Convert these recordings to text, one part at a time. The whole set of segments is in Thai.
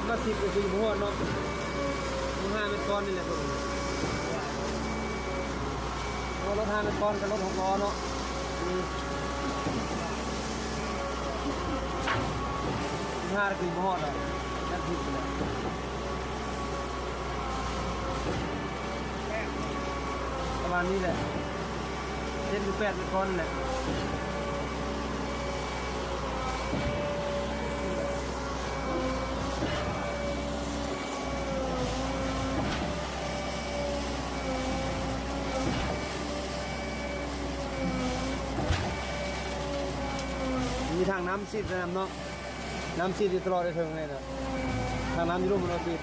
มาสิบกับสี่หัวเนาะมึงห้าเป็นก้อนนี่แหละตัวรถห้าเป็นก้อนกับรถหกล้อเนาะห้ากี่หัวเนาะนั่นผิดเลยประมาณนี้แหละเจ็ดหรือแปดเป็นก้อนแหละมีทางน้ำซีดน้ำเนาะน้ำซีดอยู่ตลอดเลยเถิงเลยนะทางน้ำอยู่รุ่มมันเราซีด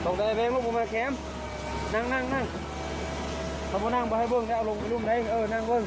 ตกได้เบ้งลูกผมมาแคมนั่งเขาพอนั่งไปให้เบิ้งได้เอาลงไปรุ่มได้นั่งเบิ้ง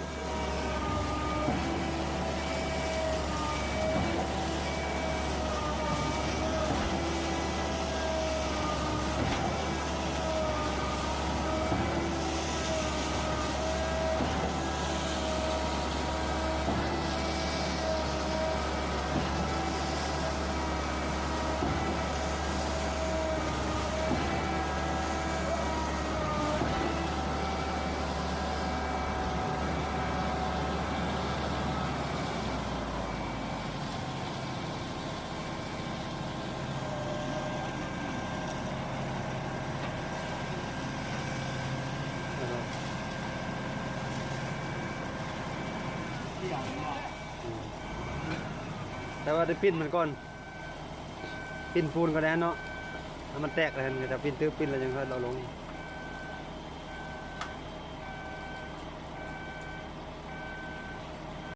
แต่ว่าได้ปิ้นมันก่อนปิ้นปูนก็ได้เนาะถ้ามันแตกอะไรจะปิ้นตื้อปิ้นอะไรอย่างเงี้ยเราลง